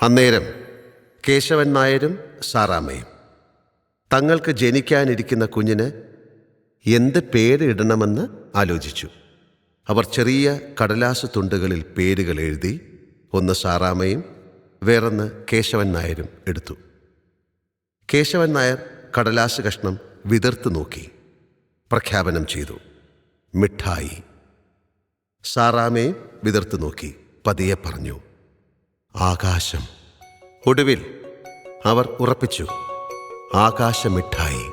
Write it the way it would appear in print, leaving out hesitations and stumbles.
അന്നേരം കേശവൻ നായരും സാറാമ്മയും തങ്ങൾക്ക് ജനിക്കാനിരിക്കുന്ന കുഞ്ഞിന് എന്ത് പേര് ഇടണമെന്ന് ആലോചിച്ചു. അവർ ചെറിയ കടലാസ് തുണ്ടുകളിൽ പേരുകൾ എഴുതി ഒന്ന് സാറാമ്മയും വേറൊന്ന് കേശവൻ നായരും എടുത്തു. കേശവൻ നായർ കടലാസ് കഷ്ണം വിതർത്ത് നോക്കി. പ്രഖ്യാപനം ചെയ്തു, മിഠായി. സാറാമ്മയും വിതർത്ത് നോക്കി. പതിയെ പറഞ്ഞു, ആകാശം. ഒടുവിൽ അവർ ഉറപ്പിച്ചു, ആകാശമിഠായി.